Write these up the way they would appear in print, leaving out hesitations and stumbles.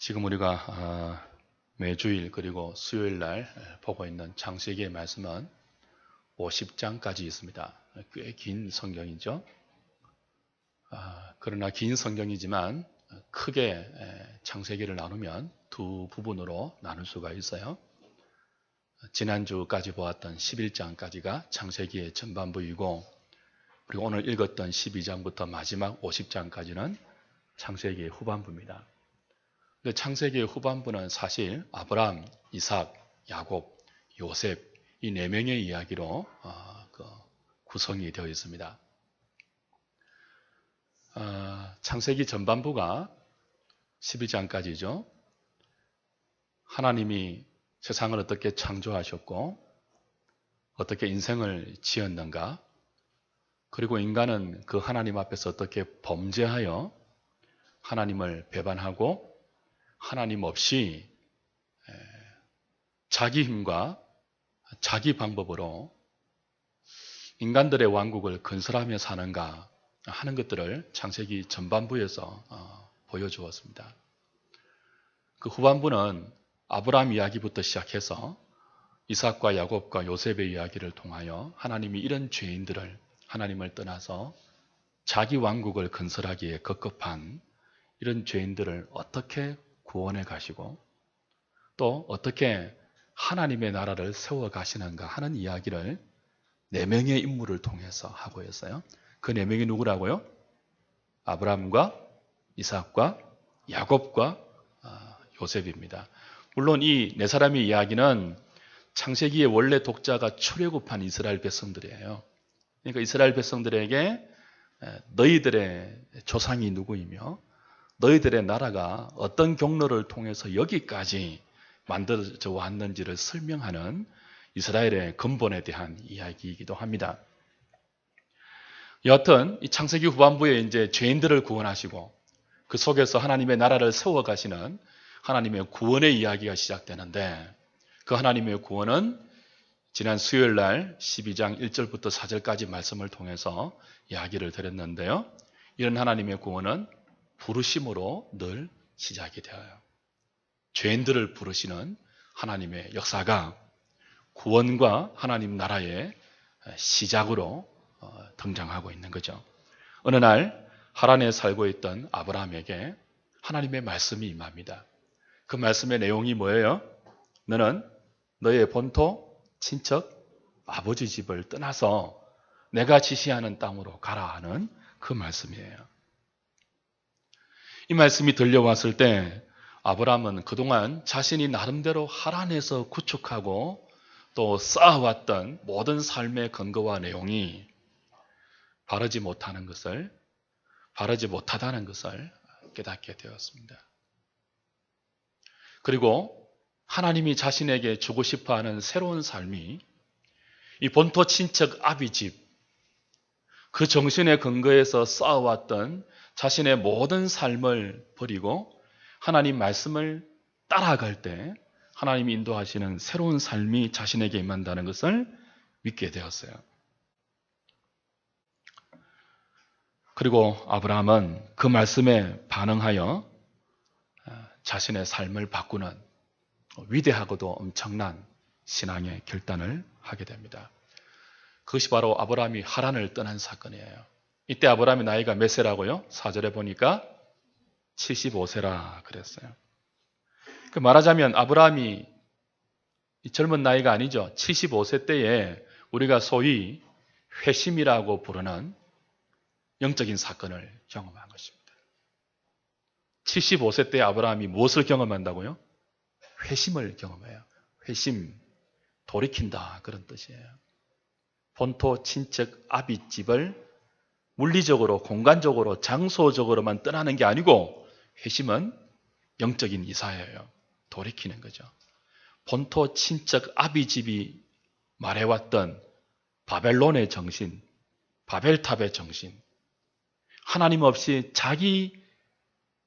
지금 우리가 매주일 그리고 수요일 날 보고 있는 창세기의 말씀은 50장까지 있습니다. 꽤 긴 성경이죠. 그러나 긴 성경이지만 크게 창세기를 나누면 두 부분으로 나눌 수가 있어요. 지난주까지 보았던 11장까지가 창세기의 전반부이고, 그리고 오늘 읽었던 12장부터 마지막 50장까지는 창세기의 후반부입니다. 창세기의 후반부는 사실 아브람, 이삭, 야곱, 요셉 이 네 명의 이야기로 구성이 되어 있습니다. 창세기 전반부가 12장까지죠. 하나님이 세상을 어떻게 창조하셨고 어떻게 인생을 지었는가, 그리고 인간은 그 하나님 앞에서 어떻게 범죄하여 하나님을 배반하고 하나님 없이 자기 힘과 자기 방법으로 인간들의 왕국을 건설하며 사는가 하는 것들을 창세기 전반부에서 보여주었습니다. 그 후반부는 아브라함 이야기부터 시작해서 이삭과 야곱과 요셉의 이야기를 통하여 하나님이 이런 죄인들을 하나님을 떠나서 자기 왕국을 건설하기에 급급한 이런 죄인들을 어떻게 구원해 가시고 또 어떻게 하나님의 나라를 세워 가시는가 하는 이야기를 네 명의 인물을 통해서 하고 있어요. 그 네 명이 누구라고요? 아브라함과 이삭과 야곱과 요셉입니다. 물론 이 네 사람의 이야기는 창세기의 원래 독자가 출애굽한 이스라엘 백성들이에요. 그러니까 이스라엘 백성들에게 너희들의 조상이 누구이며 너희들의 나라가 어떤 경로를 통해서 여기까지 만들어져 왔는지를 설명하는 이스라엘의 근본에 대한 이야기이기도 합니다. 여하튼 이 창세기 후반부에 이제 죄인들을 구원하시고 그 속에서 하나님의 나라를 세워 가시는 하나님의 구원의 이야기가 시작되는데, 그 하나님의 구원은 지난 수요일 날 12장 1절부터 4절까지 말씀을 통해서 이야기를 드렸는데요. 이런 하나님의 구원은 부르심으로 늘 시작이 되어요. 죄인들을 부르시는 하나님의 역사가 구원과 하나님 나라의 시작으로 등장하고 있는 거죠. 어느 날 하란에 살고 있던 아브라함에게 하나님의 말씀이 임합니다. 그 말씀의 내용이 뭐예요? 너는 너의 본토, 친척, 아버지 집을 떠나서 내가 지시하는 땅으로 가라 하는 그 말씀이에요. 이 말씀이 들려왔을 때 아브라함은 그동안 자신이 나름대로 하란에서 구축하고 또 쌓아왔던 모든 삶의 근거와 내용이 바르지 못하다는 것을 깨닫게 되었습니다. 그리고 하나님이 자신에게 주고 싶어하는 새로운 삶이 이 본토 친척 아비집, 그 정신의 근거에서 쌓아왔던 자신의 모든 삶을 버리고 하나님 말씀을 따라갈 때 하나님이 인도하시는 새로운 삶이 자신에게 임한다는 것을 믿게 되었어요. 그리고 아브라함은 그 말씀에 반응하여 자신의 삶을 바꾸는 위대하고도 엄청난 신앙의 결단을 하게 됩니다. 그것이 바로 아브라함이 하란을 떠난 사건이에요. 이때 아브라함의 나이가 몇 세라고요? 4절에 보니까 75세라 그랬어요. 말하자면 아브라함이 젊은 나이가 아니죠. 75세 때에 우리가 소위 회심이라고 부르는 영적인 사건을 경험한 것입니다. 75세 때 아브라함이 무엇을 경험한다고요? 회심을 경험해요. 회심, 돌이킨다 그런 뜻이에요. 본토 친척 아비집을 물리적으로, 공간적으로, 장소적으로만 떠나는 게 아니고 회심은 영적인 이사예요. 돌이키는 거죠. 본토 친척 아비집이 말해왔던 바벨론의 정신, 바벨탑의 정신, 하나님 없이 자기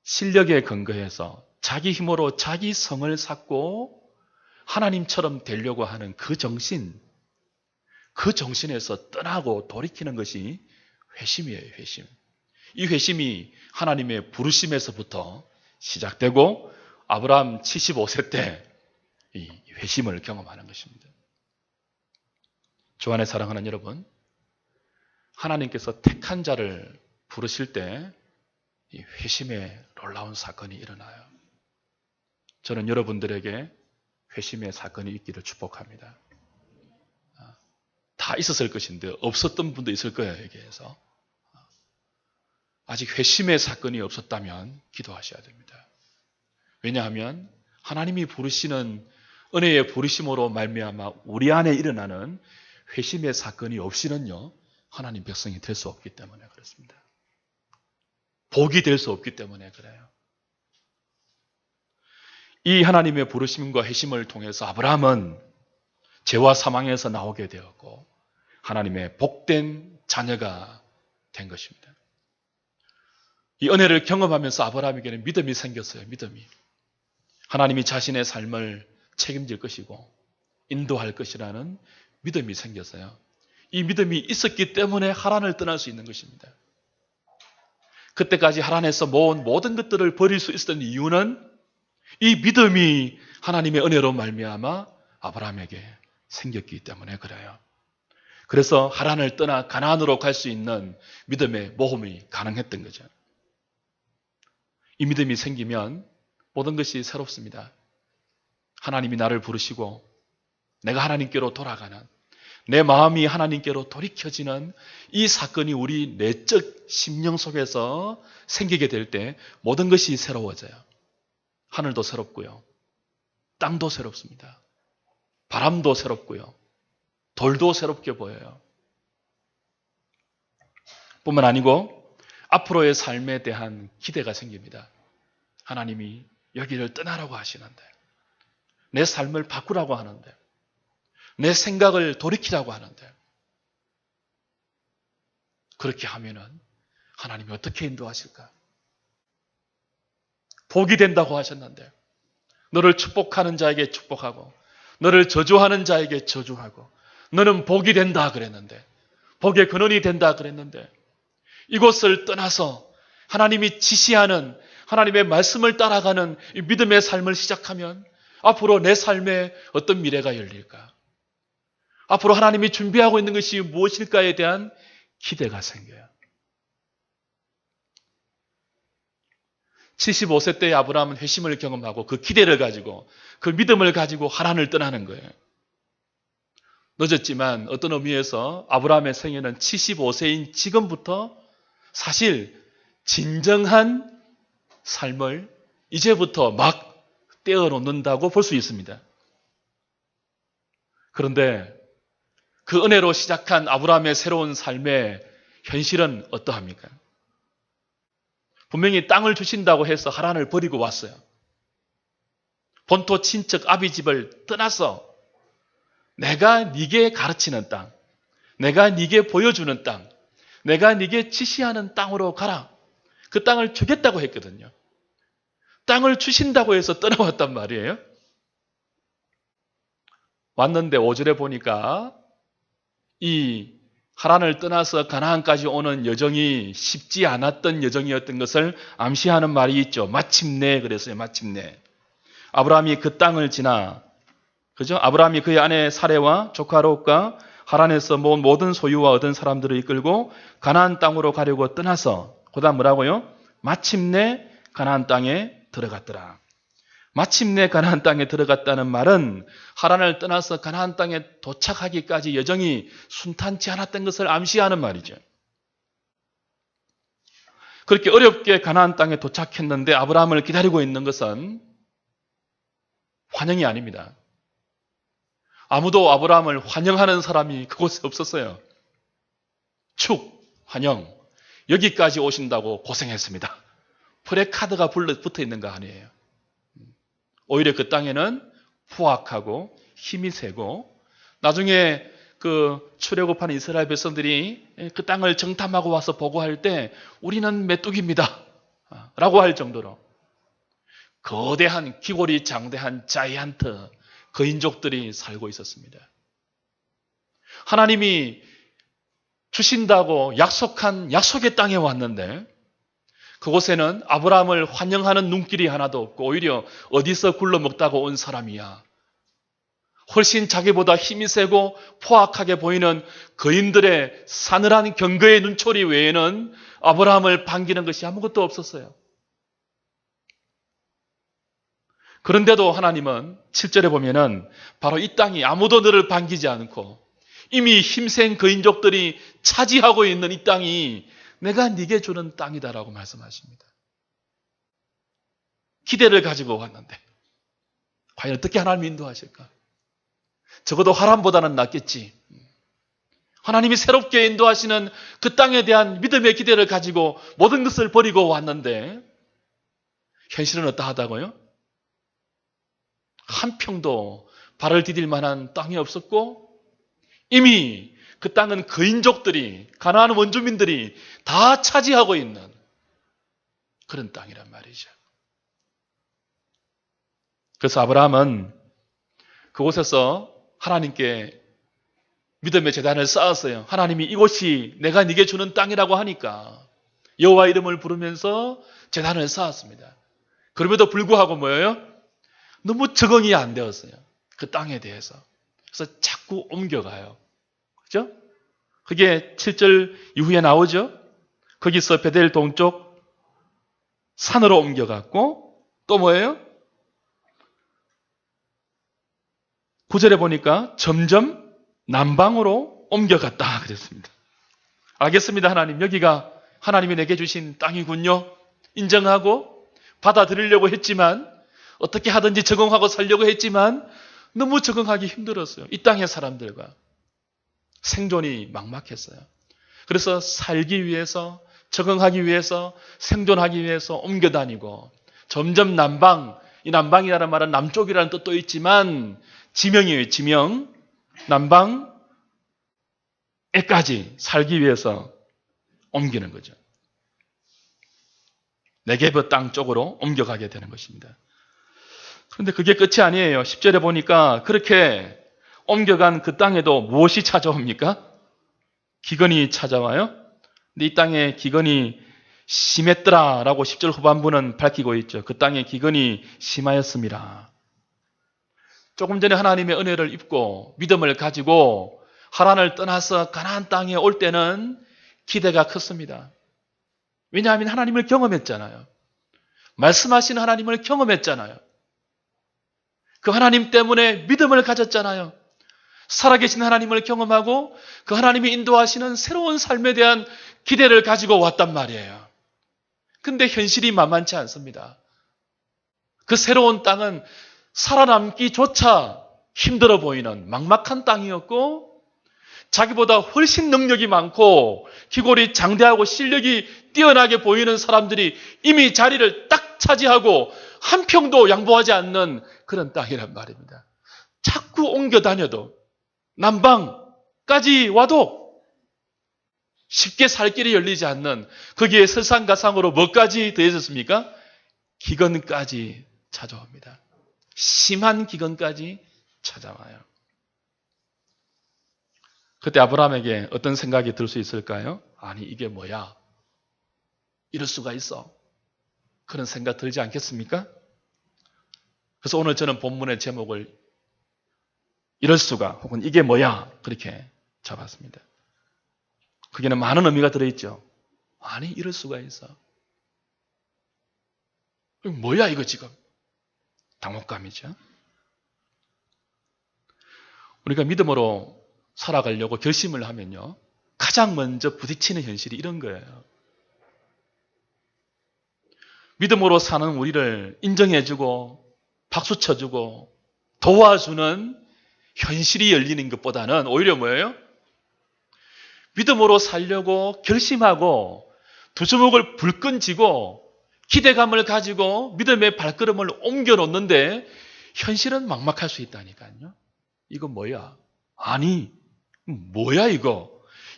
실력에 근거해서 자기 힘으로 자기 성을 쌓고 하나님처럼 되려고 하는 그 정신, 그 정신에서 떠나고 돌이키는 것이 회심이에요. 회심. 이 회심이 하나님의 부르심에서부터 시작되고 아브라함 75세 때 이 회심을 경험하는 것입니다. 주 안에 사랑하는 여러분, 하나님께서 택한 자를 부르실 때 이 회심의 놀라운 사건이 일어나요. 저는 여러분들에게 회심의 사건이 있기를 축복합니다. 다 있었을 것인데 없었던 분도 있을 거예요, 여기에서. 아직 회심의 사건이 없었다면 기도하셔야 됩니다. 왜냐하면 하나님이 부르시는 은혜의 부르심으로 말미암아 우리 안에 일어나는 회심의 사건이 없이는요, 하나님 백성이 될 수 없기 때문에 그렇습니다. 복이 될 수 없기 때문에 그래요. 이 하나님의 부르심과 회심을 통해서 아브라함은 죄와 사망에서 나오게 되었고 하나님의 복된 자녀가 된 것입니다. 이 은혜를 경험하면서 아브라함에게는 믿음이 생겼어요. 믿음이. 하나님이 자신의 삶을 책임질 것이고 인도할 것이라는 믿음이 생겼어요. 이 믿음이 있었기 때문에 하란을 떠날 수 있는 것입니다. 그때까지 하란에서 모은 모든 것들을 버릴 수 있었던 이유는 이 믿음이 하나님의 은혜로 말미암아 아브라함에게 생겼기 때문에 그래요. 그래서 하란을 떠나 가나안으로 갈 수 있는 믿음의 모험이 가능했던 거죠. 이 믿음이 생기면 모든 것이 새롭습니다. 하나님이 나를 부르시고 내가 하나님께로 돌아가는, 내 마음이 하나님께로 돌이켜지는 이 사건이 우리 내적 심령 속에서 생기게 될 때 모든 것이 새로워져요. 하늘도 새롭고요. 땅도 새롭습니다. 바람도 새롭고요. 돌도 새롭게 보여요. 뿐만 아니고 앞으로의 삶에 대한 기대가 생깁니다. 하나님이 여기를 떠나라고 하시는데, 내 삶을 바꾸라고 하는데, 내 생각을 돌이키라고 하는데, 그렇게 하면은 하나님이 어떻게 인도하실까? 복이 된다고 하셨는데, 너를 축복하는 자에게 축복하고 너를 저주하는 자에게 저주하고 너는 복이 된다 그랬는데, 복의 근원이 된다 그랬는데, 이곳을 떠나서 하나님이 지시하는 하나님의 말씀을 따라가는 이 믿음의 삶을 시작하면 앞으로 내 삶에 어떤 미래가 열릴까? 앞으로 하나님이 준비하고 있는 것이 무엇일까에 대한 기대가 생겨요. 75세 때의 아브라함은 회심을 경험하고 그 기대를 가지고 그 믿음을 가지고 하란을 떠나는 거예요. 늦었지만 어떤 의미에서 아브라함의 생애는 75세인 지금부터 사실 진정한 삶을 이제부터 막 떼어놓는다고 볼 수 있습니다. 그런데 그 은혜로 시작한 아브라함의 새로운 삶의 현실은 어떠합니까? 분명히 땅을 주신다고 해서 하란을 버리고 왔어요. 본토 친척 아비 집을 떠나서 내가 네게 가르치는 땅, 내가 네게 보여주는 땅, 내가 네게 지시하는 땅으로 가라. 그 땅을 주겠다고 했거든요. 땅을 주신다고 해서 떠나왔단 말이에요. 왔는데 5절에 보니까 이 하란을 떠나서 가나안까지 오는 여정이 쉽지 않았던 여정이었던 것을 암시하는 말이 있죠. 마침내 그랬어요. 마침내. 아브라함이 그 땅을 지나, 그죠? 아브라함이 그의 아내 사레와 조카 롯과 하란에서 모은 모든 소유와 얻은 사람들을 이끌고 가나안 땅으로 가려고 떠나서, 그다음 뭐라고요? 마침내 가나안 땅에 들어갔더라. 마침내 가나안 땅에 들어갔다는 말은 하란을 떠나서 가나안 땅에 도착하기까지 여정이 순탄치 않았던 것을 암시하는 말이죠. 그렇게 어렵게 가나안 땅에 도착했는데 아브라함을 기다리고 있는 것은 환영이 아닙니다. 아무도 아브라함을 환영하는 사람이 그곳에 없었어요. 축, 환영, 여기까지 오신다고 고생했습니다. 프레카드가 붙어 있는 거 아니에요. 오히려 그 땅에는 포악하고 힘이 세고, 나중에 그 출애굽한 이스라엘 백성들이 그 땅을 정탐하고 와서 보고할 때 우리는 메뚜기입니다 라고 할 정도로 거대한 기골이 장대한 자이언트 거인족들이 살고 있었습니다. 하나님이 주신다고 약속한 약속의 땅에 왔는데 그곳에는 아브라함을 환영하는 눈길이 하나도 없고 오히려 어디서 굴러먹다고 온 사람이야. 훨씬 자기보다 힘이 세고 포악하게 보이는 거인들의 사늘한 경거의 눈초리 외에는 아브라함을 반기는 것이 아무것도 없었어요. 그런데도 하나님은 7절에 보면은 바로 이 땅이 아무도 너를 반기지 않고 이미 힘센 거인족들이 차지하고 있는 이 땅이 내가 네게 주는 땅이다라고 말씀하십니다. 기대를 가지고 왔는데 과연 어떻게 하나님이 인도하실까? 적어도 하람보다는 낫겠지. 하나님이 새롭게 인도하시는 그 땅에 대한 믿음의 기대를 가지고 모든 것을 버리고 왔는데 현실은 어떠하다고요? 한 평도 발을 디딜 만한 땅이 없었고 이미 그 땅은 거인족들이, 가나안 원주민들이 다 차지하고 있는 그런 땅이란 말이죠. 그래서 아브라함은 그곳에서 하나님께 믿음의 제단을 쌓았어요. 하나님이 이곳이 내가 네게 주는 땅이라고 하니까 여호와 이름을 부르면서 제단을 쌓았습니다. 그럼에도 불구하고 뭐예요? 너무 적응이 안 되었어요. 그 땅에 대해서. 그래서 자꾸 옮겨가요. 그죠? 그게 7절 이후에 나오죠? 거기서 베델 동쪽 산으로 옮겨갔고 또 뭐예요? 9절에 보니까 점점 남방으로 옮겨갔다 그랬습니다. 알겠습니다. 하나님. 여기가 하나님이 내게 주신 땅이군요. 인정하고 받아들이려고 했지만 어떻게 하든지 적응하고 살려고 했지만 너무 적응하기 힘들었어요. 이 땅의 사람들과 생존이 막막했어요. 그래서 살기 위해서, 적응하기 위해서, 생존하기 위해서 옮겨다니고 점점 남방, 이 남방이라는 말은 남쪽이라는 뜻도 있지만 지명이에요. 지명. 남방에까지 살기 위해서 옮기는 거죠. 네게브 땅 쪽으로 옮겨가게 되는 것입니다. 그런데 그게 끝이 아니에요. 10절에 보니까 그렇게 옮겨간 그 땅에도 무엇이 찾아옵니까? 기근이 찾아와요. 근데 이 땅에 기근이 심했더라라고 10절 후반부는 밝히고 있죠. 그 땅에 기근이 심하였습니다. 조금 전에 하나님의 은혜를 입고 믿음을 가지고 하란을 떠나서 가나안 땅에 올 때는 기대가 컸습니다. 왜냐하면 하나님을 경험했잖아요. 말씀하신 하나님을 경험했잖아요. 그 하나님 때문에 믿음을 가졌잖아요. 살아계신 하나님을 경험하고 그 하나님이 인도하시는 새로운 삶에 대한 기대를 가지고 왔단 말이에요. 근데 현실이 만만치 않습니다. 그 새로운 땅은 살아남기조차 힘들어 보이는 막막한 땅이었고 자기보다 훨씬 능력이 많고 기골이 장대하고 실력이 뛰어나게 보이는 사람들이 이미 자리를 딱 차지하고 한 평도 양보하지 않는 그런 땅이란 말입니다. 자꾸 옮겨 다녀도 남방까지 와도 쉽게 살 길이 열리지 않는 거기에 설상가상으로 뭐까지 더해졌습니까? 기근까지 찾아옵니다. 심한 기근까지 찾아와요. 그때 아브라함에게 어떤 생각이 들 수 있을까요? 아니 이게 뭐야? 이럴 수가 있어. 그런 생각 들지 않겠습니까? 그래서 오늘 저는 본문의 제목을 이럴 수가 혹은 이게 뭐야? 그렇게 잡았습니다. 거기는 많은 의미가 들어있죠. 아니 이럴 수가 있어. 뭐야 이거 지금? 당혹감이죠. 우리가 믿음으로 살아가려고 결심을 하면요. 가장 먼저 부딪히는 현실이 이런 거예요. 믿음으로 사는 우리를 인정해주고 박수 쳐주고 도와주는 현실이 열리는 것보다는 오히려 뭐예요? 믿음으로 살려고 결심하고 두 주먹을 불끈 쥐고 기대감을 가지고 믿음의 발걸음을 옮겨놓는데 현실은 막막할 수 있다니까요. 이거 뭐야? 아니, 뭐야 이거?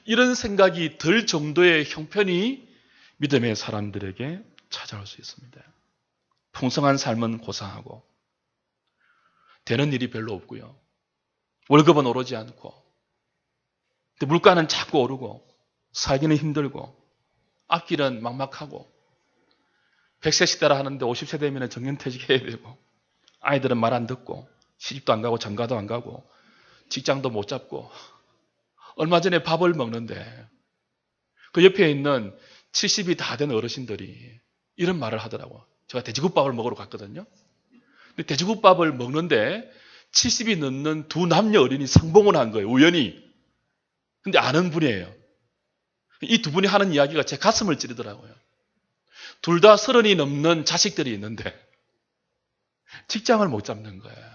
이런 생각이 들 정도의 형편이 믿음의 사람들에게 찾아올 수 있습니다. 풍성한 삶은 고상하고 되는 일이 별로 없고요. 월급은 오르지 않고 물가는 자꾸 오르고 살기는 힘들고 앞길은 막막하고 100세 시대라 하는데 50세 되면 정년퇴직해야 되고, 아이들은 말 안 듣고, 시집도 안 가고, 장가도 안 가고, 직장도 못 잡고, 얼마 전에 밥을 먹는데 그 옆에 있는 70이 다 된 어르신들이 이런 말을 하더라고요. 제가 돼지국밥을 먹으러 갔거든요. 근데 돼지국밥을 먹는데 70이 넘는 두 남녀 어린이 상봉을 한 거예요. 우연히. 근데 아는 분이에요. 이 두 분이 하는 이야기가 제 가슴을 찌르더라고요. 둘 다 30이 넘는 자식들이 있는데 직장을 못 잡는 거예요.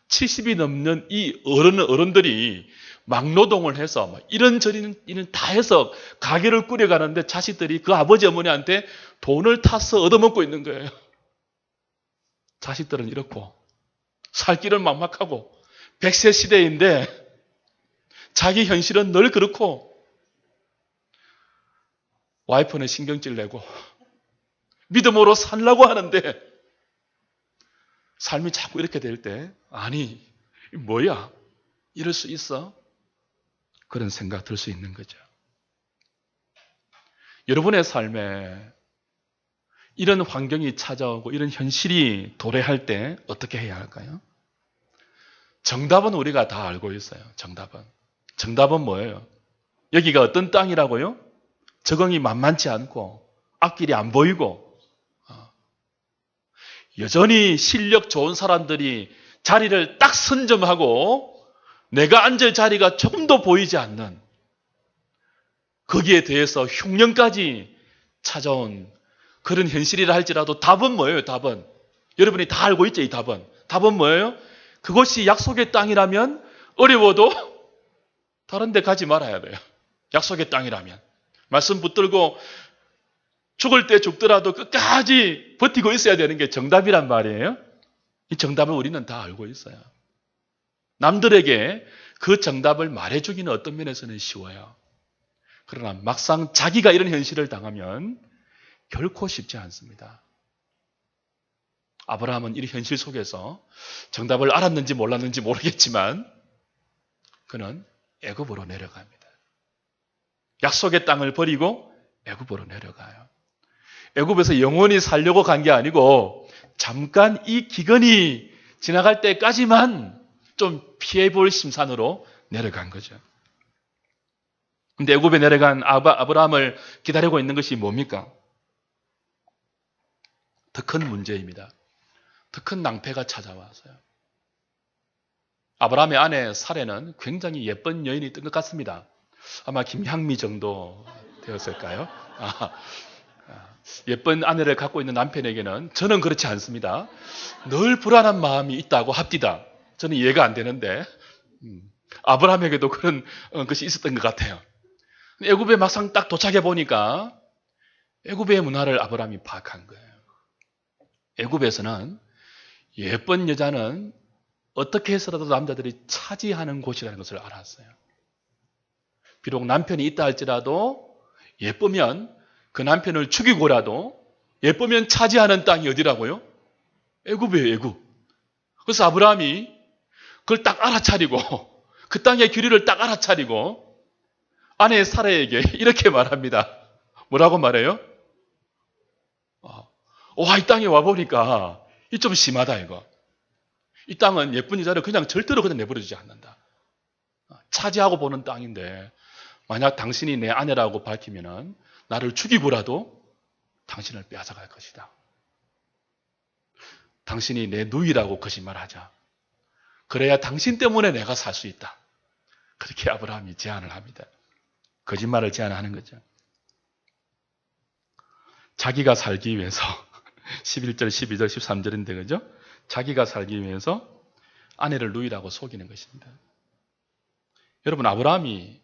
70이 넘는 이 어른들이 막노동을 해서 이런저런 다 해서 가게를 꾸려가는데 자식들이 그 아버지 어머니한테 돈을 타서 얻어먹고 있는 거예요. 자식들은 이렇고 살 길은 막막하고 100세 시대인데 자기 현실은 늘 그렇고 와이프는 신경질 내고 믿음으로 살라고 하는데 삶이 자꾸 이렇게 될 때 아니 뭐야 이럴 수 있어? 그런 생각 들 수 있는 거죠. 여러분의 삶에 이런 환경이 찾아오고 이런 현실이 도래할 때 어떻게 해야 할까요? 정답은 우리가 다 알고 있어요. 정답은 뭐예요? 여기가 어떤 땅이라고요? 적응이 만만치 않고 앞길이 안 보이고 여전히 실력 좋은 사람들이 자리를 딱 선점하고 내가 앉을 자리가 조금도 보이지 않는 거기에 대해서 흉년까지 찾아온 그런 현실이라 할지라도 답은 뭐예요? 답은 여러분이 다 알고 있죠? 이 답은 뭐예요? 그것이 약속의 땅이라면 어려워도 다른 데 가지 말아야 돼요. 약속의 땅이라면 말씀 붙들고 죽을 때 죽더라도 끝까지 버티고 있어야 되는 게 정답이란 말이에요. 이 정답을 우리는 다 알고 있어요. 남들에게 그 정답을 말해주기는 어떤 면에서는 쉬워요. 그러나 막상 자기가 이런 현실을 당하면 결코 쉽지 않습니다. 아브라함은 이 현실 속에서 정답을 알았는지 몰랐는지 모르겠지만 그는 애굽으로 내려갑니다. 약속의 땅을 버리고 애굽으로 내려가요. 애굽에서 영원히 살려고 간 게 아니고 잠깐 이 기근이 지나갈 때까지만 좀 피해볼 심산으로 내려간 거죠. 근데 애굽에 내려간 아브라함을 기다리고 있는 것이 뭡니까? 더 큰 문제입니다. 더 큰 낭패가 찾아왔어요. 아브라함의 아내 사레는 굉장히 예쁜 여인이 있던 것 같습니다. 아마 김향미 정도 되었을까요? 예쁜 아내를 갖고 있는 남편에게는 저는 그렇지 않습니다. 늘 불안한 마음이 있다고 합디다. 저는 이해가 안 되는데 아브라함에게도 그런 것이 있었던 것 같아요. 애굽에 막상 딱 도착해 보니까 애굽의 문화를 아브라함이 파악한 거예요. 애굽에서는 예쁜 여자는 어떻게 해서라도 남자들이 차지하는 곳이라는 것을 알았어요. 비록 남편이 있다 할지라도 예쁘면 그 남편을 죽이고라도 예쁘면 차지하는 땅이 어디라고요? 애굽이에요, 애굽. 그래서 아브라함이 그걸 딱 알아차리고 그 땅의 규리를 딱 알아차리고 아내 사라에게 이렇게 말합니다. 뭐라고 말해요? 와, 이 땅에 와보니까 이 좀 심하다 이거. 이 땅은 예쁜 여자를 그냥 절대로 그냥 내버려두지 않는다. 차지하고 보는 땅인데 만약 당신이 내 아내라고 밝히면은 나를 죽이고라도 당신을 빼앗아갈 것이다. 당신이 내 누이라고 거짓말하자. 그래야 당신 때문에 내가 살 수 있다. 그렇게 아브라함이 제안을 합니다. 거짓말을 제안하는 거죠. 자기가 살기 위해서 11절, 12절, 13절인데 그죠? 자기가 살기 위해서 아내를 누이라고 속이는 것입니다. 여러분 아브라함이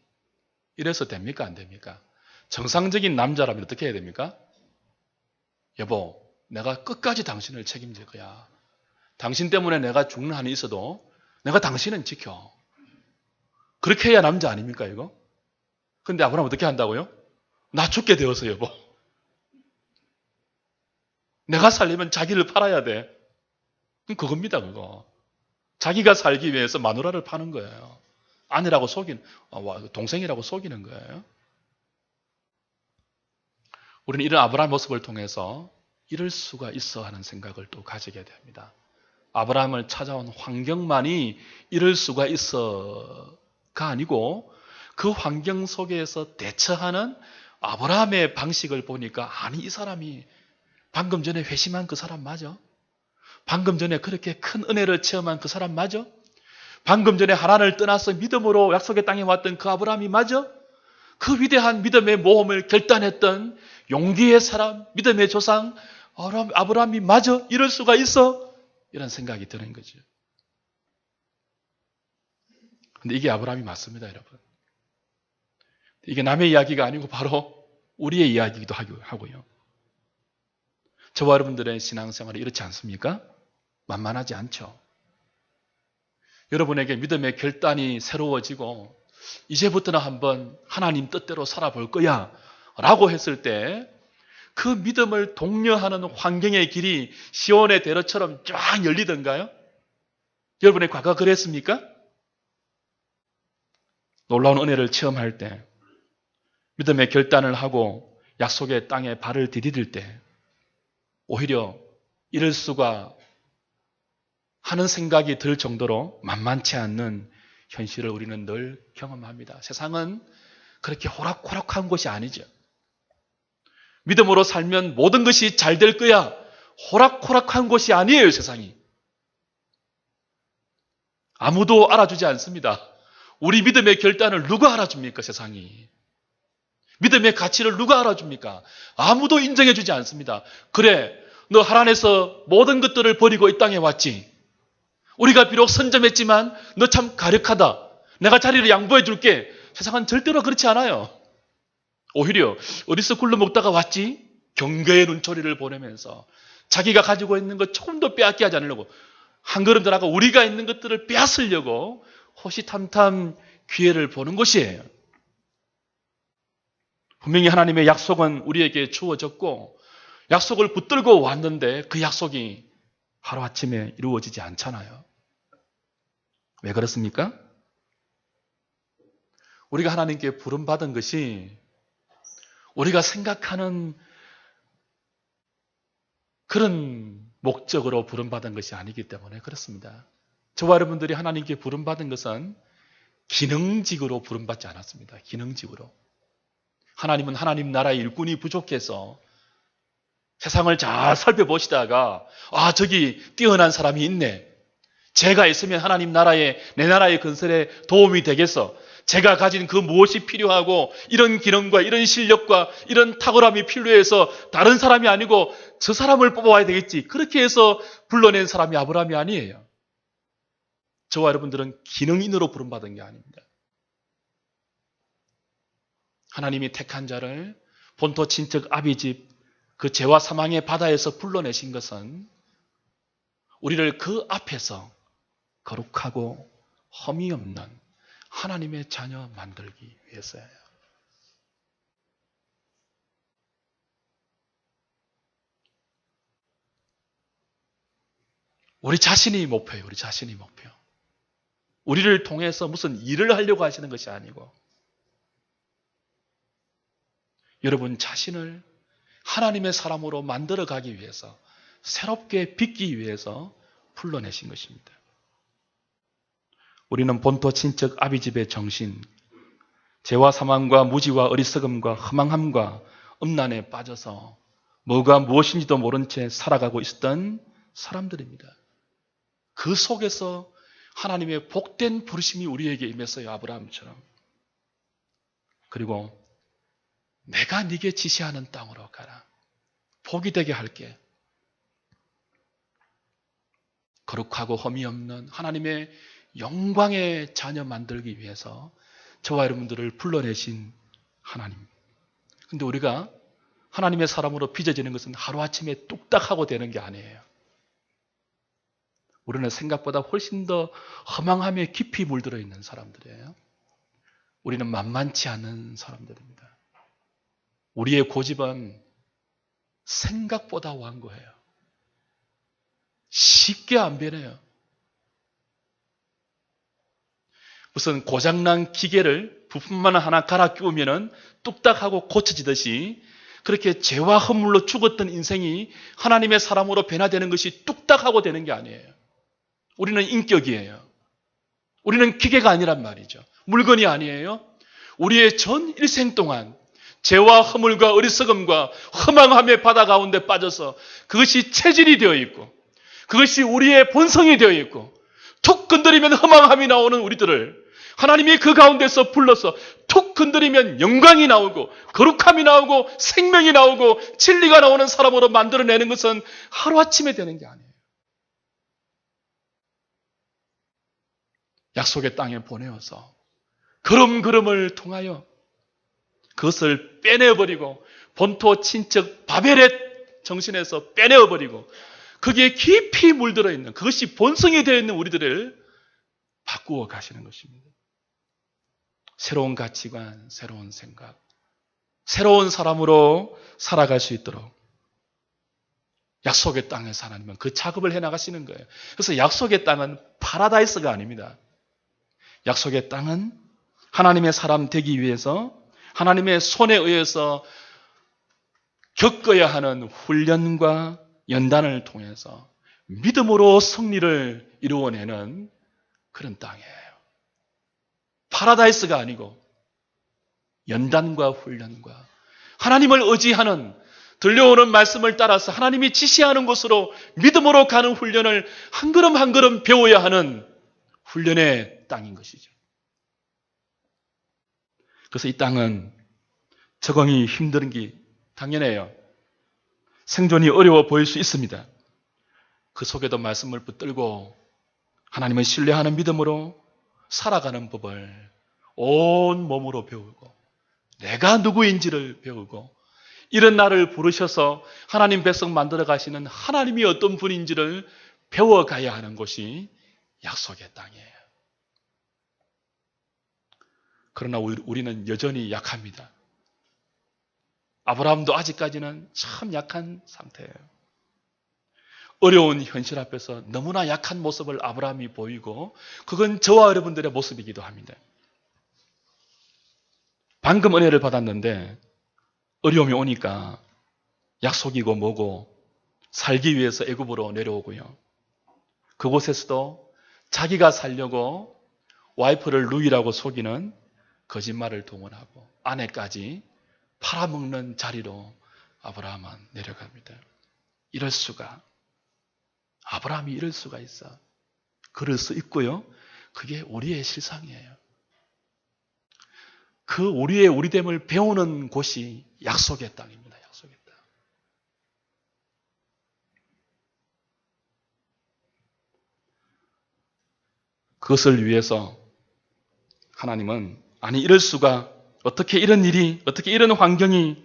이래서 됩니까? 안 됩니까? 정상적인 남자라면 어떻게 해야 됩니까? 여보, 내가 끝까지 당신을 책임질 거야. 당신 때문에 내가 죽는 한이 있어도 내가 당신은 지켜. 그렇게 해야 남자 아닙니까 이거? 근데 아브라함 어떻게 한다고요? 나 죽게 되어서 여보. 내가 살려면 자기를 팔아야 돼. 그겁니다 그거. 자기가 살기 위해서 마누라를 파는 거예요. 아내라고 동생이라고 속이는 거예요. 우리는 이런 아브라함 모습을 통해서 이럴 수가 있어 하는 생각을 또 가지게 됩니다. 아브라함을 찾아온 환경만이 이럴 수가 있어가 아니고 그 환경 속에서 대처하는 아브라함의 방식을 보니까 아니 이 사람이 방금 전에 회심한 그 사람 맞아? 방금 전에 그렇게 큰 은혜를 체험한 그 사람 맞아? 방금 전에 하나님을 떠나서 믿음으로 약속의 땅에 왔던 그 아브라함이 맞아? 그 위대한 믿음의 모험을 결단했던 용기의 사람, 믿음의 조상 아브라함이 맞아? 이럴 수가 있어? 이런 생각이 드는 거죠. 근데 이게 아브라함이 맞습니다, 여러분. 이게 남의 이야기가 아니고 바로 우리의 이야기이기도 하고요. 저와 여러분들의 신앙생활이 이렇지 않습니까? 만만하지 않죠. 여러분에게 믿음의 결단이 새로워지고 이제부터는 한번 하나님 뜻대로 살아볼 거야 라고 했을 때 그 믿음을 독려하는 환경의 길이 시온의 대로처럼 쫙 열리던가요? 여러분의 과거가 그랬습니까? 놀라운 은혜를 체험할 때, 믿음의 결단을 하고 약속의 땅에 발을 디딜 때 오히려 이럴 수가 하는 생각이 들 정도로 만만치 않는 현실을 우리는 늘 경험합니다. 세상은 그렇게 호락호락한 곳이 아니죠. 믿음으로 살면 모든 것이 잘 될 거야. 호락호락한 곳이 아니에요, 세상이. 아무도 알아주지 않습니다. 우리 믿음의 결단을 누가 알아줍니까, 세상이? 믿음의 가치를 누가 알아줍니까? 아무도 인정해주지 않습니다. 그래, 너 하나님께서 모든 것들을 버리고 이 땅에 왔지. 우리가 비록 선점했지만 너 참 가력하다. 내가 자리를 양보해 줄게. 세상은 절대로 그렇지 않아요. 오히려 어디서 굴러먹다가 왔지? 경계의 눈초리를 보내면서 자기가 가지고 있는 것 조금도 빼앗기 하지 않으려고 한 걸음 더 나가 우리가 있는 것들을 빼앗으려고 호시탐탐 기회를 보는 것이에요. 분명히 하나님의 약속은 우리에게 주어졌고 약속을 붙들고 왔는데 그 약속이 하루아침에 이루어지지 않잖아요. 왜 그렇습니까? 우리가 하나님께 부름받은 것이 우리가 생각하는 그런 목적으로 부름받은 것이 아니기 때문에 그렇습니다. 저와 여러분들이 하나님께 부름받은 것은 기능직으로 부름받지 않았습니다. 기능직으로. 하나님은 하나님 나라의 일꾼이 부족해서 세상을 잘 살펴보시다가 저기 뛰어난 사람이 있네. 제가 있으면 하나님 나라에 내 나라의 건설에 도움이 되겠어. 제가 가진 그 무엇이 필요하고 이런 기능과 이런 실력과 이런 탁월함이 필요해서 다른 사람이 아니고 저 사람을 뽑아와야 되겠지. 그렇게 해서 불러낸 사람이 아브라함이 아니에요. 저와 여러분들은 기능인으로 부름받은 게 아닙니다. 하나님이 택한 자를 본토 친척 아비집 그 죄와 사망의 바다에서 불러내신 것은 우리를 그 앞에서 거룩하고 험이 없는 하나님의 자녀 만들기 위해서예요. 우리 자신이 목표예요. 우리 자신이 목표. 우리를 통해서 무슨 일을 하려고 하시는 것이 아니고 여러분 자신을 하나님의 사람으로 만들어가기 위해서 새롭게 빚기 위해서 불러내신 것입니다. 우리는 본토 친척 아비집의 정신, 죄와 사망과 무지와 어리석음과 허망함과 음란에 빠져서 뭐가 무엇인지도 모른 채 살아가고 있었던 사람들입니다. 그 속에서 하나님의 복된 부르심이 우리에게 임했어요. 아브라함처럼. 그리고 내가 네게 지시하는 땅으로 가라. 복이 되게 할게. 거룩하고 험이 없는 하나님의 영광의 자녀 만들기 위해서 저와 여러분들을 불러내신 하나님. 근데 우리가 하나님의 사람으로 빚어지는 것은 하루아침에 뚝딱하고 되는 게 아니에요. 우리는 생각보다 훨씬 더 허망함에 깊이 물들어 있는 사람들이에요. 우리는 만만치 않은 사람들입니다. 우리의 고집은 생각보다 완고해요. 쉽게 안 변해요. 무슨 고장난 기계를 부품만 하나 갈아 끼우면 뚝딱하고 고쳐지듯이 그렇게 죄와 허물로 죽었던 인생이 하나님의 사람으로 변화되는 것이 뚝딱하고 되는 게 아니에요. 우리는 인격이에요. 우리는 기계가 아니란 말이죠. 물건이 아니에요. 우리의 전 일생 동안 죄와 허물과 어리석음과 허망함의 바다 가운데 빠져서 그것이 체질이 되어 있고 그것이 우리의 본성이 되어 있고 툭 건드리면 허망함이 나오는 우리들을 하나님이 그 가운데서 불러서 툭 건드리면 영광이 나오고 거룩함이 나오고 생명이 나오고 진리가 나오는 사람으로 만들어내는 것은 하루아침에 되는 게 아니에요. 약속의 땅에 보내어서 걸음걸음을 통하여 그것을 빼내버리고 본토 친척 바벨의 정신에서 빼내어버리고 거기에 깊이 물들어 있는 그것이 본성이 되어 있는 우리들을 바꾸어 가시는 것입니다. 새로운 가치관, 새로운 생각, 새로운 사람으로 살아갈 수 있도록 약속의 땅에서 하나님은 그 작업을 해나가시는 거예요. 그래서 약속의 땅은 파라다이스가 아닙니다. 약속의 땅은 하나님의 사람 되기 위해서 하나님의 손에 의해서 겪어야 하는 훈련과 연단을 통해서 믿음으로 승리를 이루어내는 그런 땅이에요. 파라다이스가 아니고 연단과 훈련과 하나님을 의지하는 들려오는 말씀을 따라서 하나님이 지시하는 곳으로 믿음으로 가는 훈련을 한 걸음 한 걸음 배워야 하는 훈련의 땅인 것이죠. 그래서 이 땅은 적응이 힘든 게 당연해요. 생존이 어려워 보일 수 있습니다. 그 속에도 말씀을 붙들고 하나님을 신뢰하는 믿음으로 살아가는 법을 온 몸으로 배우고 내가 누구인지를 배우고 이런 나를 부르셔서 하나님 백성 만들어 가시는 하나님이 어떤 분인지를 배워가야 하는 곳이 약속의 땅이에요. 그러나 우리는 여전히 약합니다. 아브라함도 아직까지는 참 약한 상태예요. 어려운 현실 앞에서 너무나 약한 모습을 아브라함이 보이고 그건 저와 여러분들의 모습이기도 합니다. 방금 은혜를 받았는데 어려움이 오니까 약속이고 뭐고 살기 위해서 애굽으로 내려오고요. 그곳에서도 자기가 살려고 와이프를 루이라고 속이는 거짓말을 동원하고 아내까지 팔아먹는 자리로 아브라함은 내려갑니다. 이럴 수가. 아브라함이 이럴 수가 있어. 그럴 수 있고요. 그게 우리의 실상이에요. 그 우리의 우리됨을 배우는 곳이 약속의 땅입니다. 약속의 땅. 그것을 위해서 하나님은 아니 이럴 수가 어떻게 이런 일이 어떻게 이런 환경이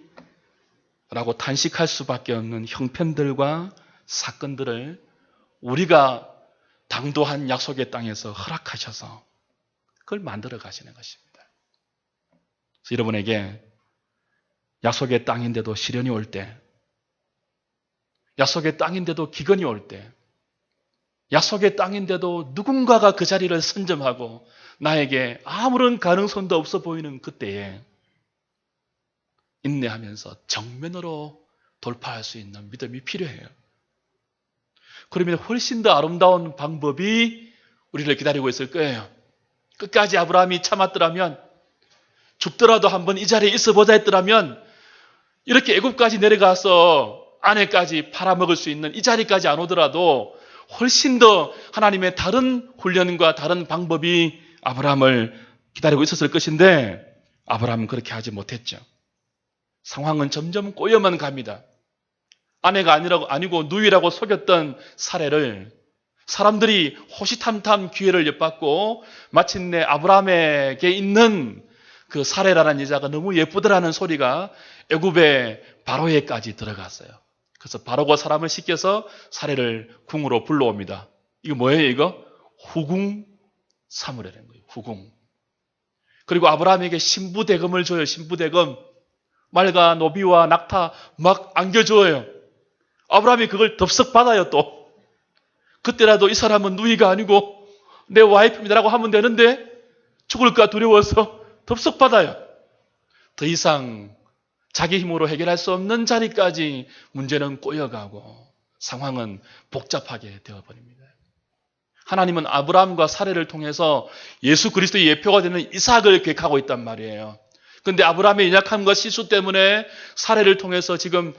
라고 탄식할 수밖에 없는 형편들과 사건들을 우리가 당도한 약속의 땅에서 허락하셔서 그걸 만들어 가시는 것입니다. 그래서 여러분에게 약속의 땅인데도 시련이 올 때, 약속의 땅인데도 기근이 올 때, 약속의 땅인데도 누군가가 그 자리를 선점하고 나에게 아무런 가능성도 없어 보이는 그때에 인내하면서 정면으로 돌파할 수 있는 믿음이 필요해요. 그러면 훨씬 더 아름다운 방법이 우리를 기다리고 있을 거예요. 끝까지 아브라함이 참았더라면, 죽더라도 한번 이 자리에 있어보자 했더라면 이렇게 애굽까지 내려가서 아내까지 팔아먹을 수 있는 이 자리까지 안 오더라도 훨씬 더 하나님의 다른 훈련과 다른 방법이 아브라함을 기다리고 있었을 것인데 아브라함은 그렇게 하지 못했죠. 상황은 점점 꼬여만 갑니다. 아내가 아니고 누이라고 속였던 사례를 사람들이 호시탐탐 기회를 엿받고 마침내 아브라함에게 있는 그 사례라는 여자가 너무 예쁘더라는 소리가 애굽의 바로에까지 들어갔어요. 그래서 바로가 사람을 시켜서 사례를 궁으로 불러옵니다. 이거 뭐예요 이거? 후궁 사무라는 거예요. 후궁. 그리고 아브라함에게 신부대금을 줘요. 신부대금. 말과 노비와 낙타 막 안겨줘요. 아브라함이 그걸 덥석 받아요 또. 그때라도 이 사람은 누이가 아니고 내 와이프입니다라고 하면 되는데 죽을까 두려워서 덥석 받아요. 더 이상 자기 힘으로 해결할 수 없는 자리까지 문제는 꼬여가고 상황은 복잡하게 되어버립니다. 하나님은 아브라함과 사례를 통해서 예수 그리스도의 예표가 되는 이삭을 계획하고 있단 말이에요. 그런데 아브라함의 연약함과 실수 때문에 사례를 통해서 지금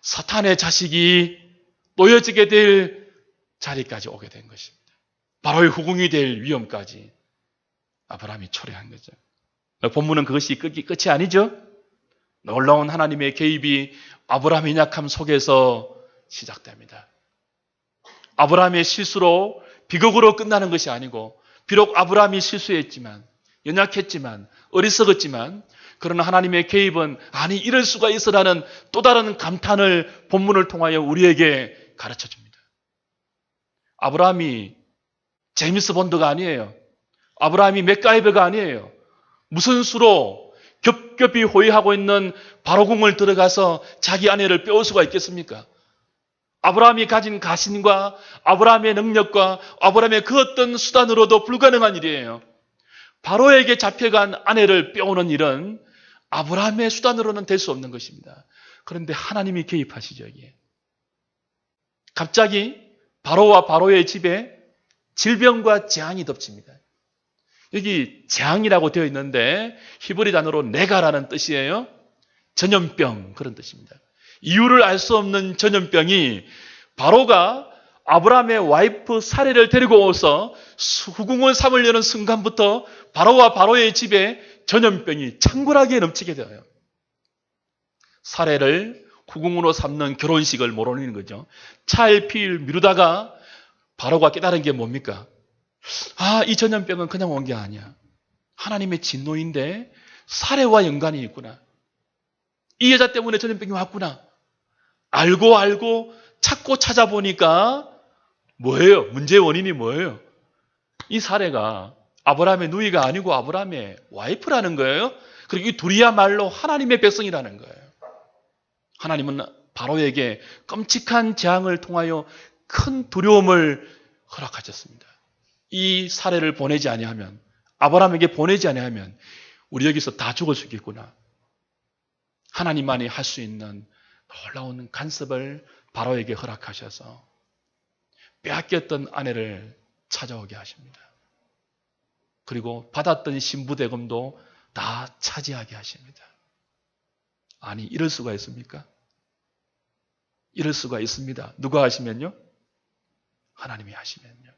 사탄의 자식이 놓여지게 될 자리까지 오게 된 것입니다. 바로의 후궁이 될 위험까지 아브라함이 초래한 거죠. 본문은 그것이 끝이 아니죠. 놀라운 하나님의 개입이 아브라함의 연약함 속에서 시작됩니다. 아브라함의 실수로 비극으로 끝나는 것이 아니고, 비록 아브라함이 실수했지만, 연약했지만, 어리석었지만, 그러나 하나님의 개입은 아니 이럴 수가 있어라는 또 다른 감탄을 본문을 통하여 우리에게 가르쳐줍니다. 아브라함이 제임스 본드가 아니에요. 아브라함이 맥가이버가 아니에요. 무슨 수로 겹겹이 호위하고 있는 바로궁을 들어가서 자기 아내를 빼올 수가 있겠습니까? 아브라함이 가진 가신과 아브라함의 능력과 아브라함의 그 어떤 수단으로도 불가능한 일이에요. 바로에게 잡혀간 아내를 빼오는 일은 아브라함의 수단으로는 될 수 없는 것입니다. 그런데 하나님이 개입하시죠, 여기에. 갑자기 바로와 바로의 집에 질병과 재앙이 덮칩니다. 여기 재앙이라고 되어 있는데 히브리 단어로 네가라는 뜻이에요. 전염병, 그런 뜻입니다. 이유를 알 수 없는 전염병이 바로가 아브라함의 와이프 사례를 데리고 오서 후궁을 삼으려는 순간부터 바로와 바로의 집에 전염병이 창궐하게 넘치게 되어요. 사례를 후궁으로 삼는 결혼식을 모르는 거죠. 차일피일 미루다가 바로가 깨달은 게 뭡니까? 이 전염병은 그냥 온 게 아니야. 하나님의 진노인데 사례와 연관이 있구나. 이 여자 때문에 전염병이 왔구나. 알고 찾고 찾아보니까 뭐예요? 문제의 원인이 뭐예요? 이 사례가 아브라함의 누이가 아니고 아브라함의 와이프라는 거예요. 그리고 이 둘이야말로 하나님의 백성이라는 거예요. 하나님은 바로에게 끔찍한 재앙을 통하여 큰 두려움을 허락하셨습니다. 이 사례를 보내지 아니하면, 아브라함에게 보내지 아니하면 우리 여기서 다 죽을 수 있겠구나. 하나님만이 할 수 있는 놀라운 간섭을 바로에게 허락하셔서 빼앗겼던 아내를 찾아오게 하십니다. 그리고 받았던 신부대금도 다 차지하게 하십니다. 아니, 이럴 수가 있습니까? 이럴 수가 있습니다. 누가 하시면요? 하나님이 하시면요.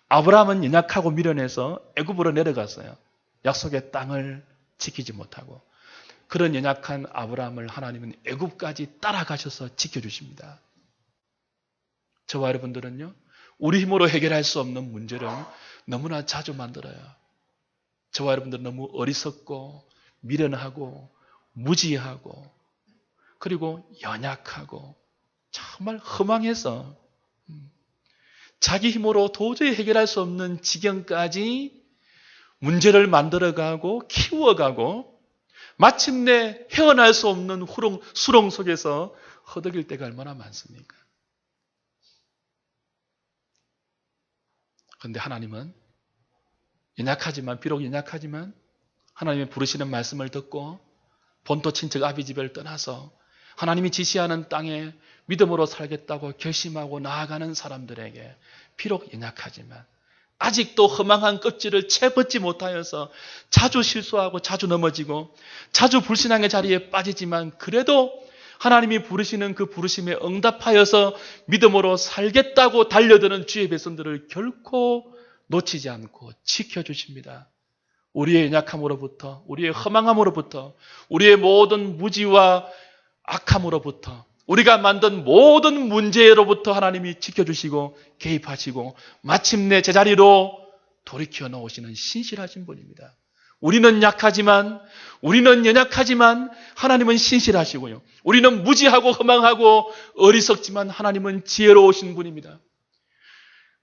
아브라함은 연약하고 미련해서 애굽으로 내려갔어요. 약속의 땅을 지키지 못하고. 그런 연약한 아브라함을 하나님은 애굽까지 따라가셔서 지켜주십니다. 저와 여러분들은요, 우리 힘으로 해결할 수 없는 문제를 너무나 자주 만들어요. 저와 여러분들은 너무 어리석고 미련하고 무지하고 그리고 연약하고 정말 허망해서 자기 힘으로 도저히 해결할 수 없는 지경까지 문제를 만들어가고 키워가고 마침내 헤어날 수 없는 수렁 속에서 허덕일 때가 얼마나 많습니까? 그런데 하나님은 비록 연약하지만 하나님의 부르시는 말씀을 듣고 본토 친척 아비집을 떠나서 하나님이 지시하는 땅에 믿음으로 살겠다고 결심하고 나아가는 사람들에게 비록 연약하지만 아직도 허망한 껍질을 채 벗지 못하여서 자주 실수하고 자주 넘어지고 자주 불신앙의 자리에 빠지지만 그래도 하나님이 부르시는 그 부르심에 응답하여서 믿음으로 살겠다고 달려드는 주의 백성들을 결코 놓치지 않고 지켜주십니다. 우리의 연약함으로부터, 우리의 허망함으로부터, 우리의 모든 무지와 악함으로부터, 우리가 만든 모든 문제로부터 하나님이 지켜주시고 개입하시고 마침내 제자리로 돌이켜 놓으시는 신실하신 분입니다. 우리는 약하지만, 우리는 연약하지만 하나님은 신실하시고요. 우리는 무지하고 허망하고 어리석지만 하나님은 지혜로우신 분입니다.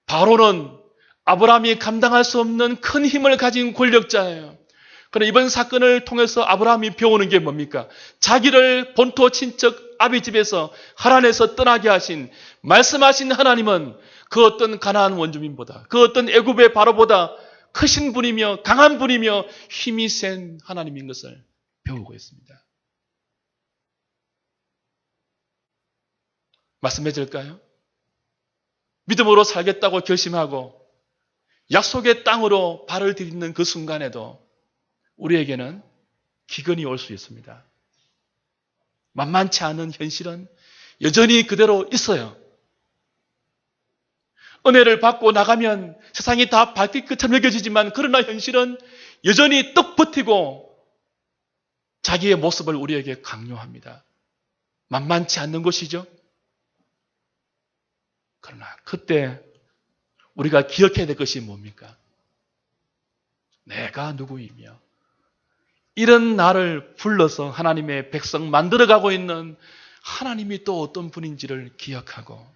바로는 아브라함이 감당할 수 없는 큰 힘을 가진 권력자예요. 그러나 이번 사건을 통해서 아브라함이 배우는 게 뭡니까? 자기를 본토 친척 아비집에서 하란에서 떠나게 하신, 말씀하신 하나님은 그 어떤 가나안 원주민보다, 그 어떤 애굽의 바로보다 크신 분이며 강한 분이며 힘이 센 하나님인 것을 배우고 있습니다. 말씀해질까요? 믿음으로 살겠다고 결심하고 약속의 땅으로 발을 디딛는 그 순간에도 우리에게는 기근이 올 수 있습니다. 만만치 않은 현실은 여전히 그대로 있어요. 은혜를 받고 나가면 세상이 다 밝힐 것처럼 여겨지지만 그러나 현실은 여전히 떡 버티고 자기의 모습을 우리에게 강요합니다. 만만치 않는 것이죠. 그러나 그때 우리가 기억해야 될 것이 뭡니까? 내가 누구이며 이런 나를 불러서 하나님의 백성 만들어가고 있는 하나님이 또 어떤 분인지를 기억하고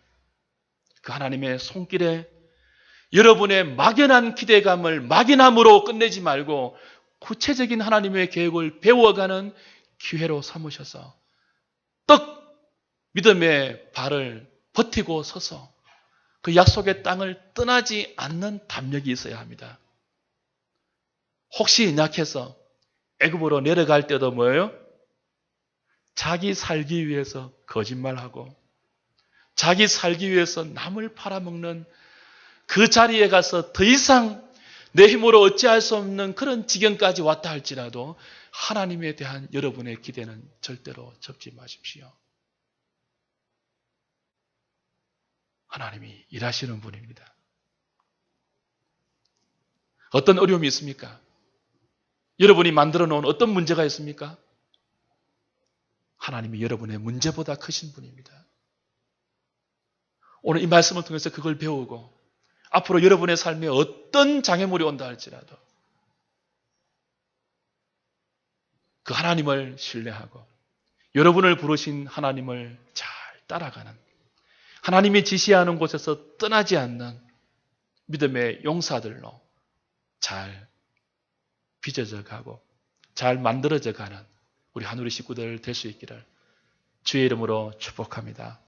그 하나님의 손길에 여러분의 막연한 기대감을 막연함으로 끝내지 말고 구체적인 하나님의 계획을 배워가는 기회로 삼으셔서 떡 믿음의 발을 버티고 서서 그 약속의 땅을 떠나지 않는 담력이 있어야 합니다. 혹시 약해서 애굽으로 내려갈 때도 뭐예요? 자기 살기 위해서 거짓말하고 자기 살기 위해서 남을 팔아먹는 그 자리에 가서 더 이상 내 힘으로 어찌할 수 없는 그런 지경까지 왔다 할지라도 하나님에 대한 여러분의 기대는 절대로 접지 마십시오. 하나님이 일하시는 분입니다. 어떤 어려움이 있습니까? 여러분이 만들어 놓은 어떤 문제가 있습니까? 하나님이 여러분의 문제보다 크신 분입니다. 오늘 이 말씀을 통해서 그걸 배우고 앞으로 여러분의 삶에 어떤 장애물이 온다 할지라도 그 하나님을 신뢰하고 여러분을 부르신 하나님을 잘 따라가는 하나님이 지시하는 곳에서 떠나지 않는 믿음의 용사들로 잘 빚어져 가고 잘 만들어져 가는 우리 한우리 식구들 될 수 있기를 주의 이름으로 축복합니다.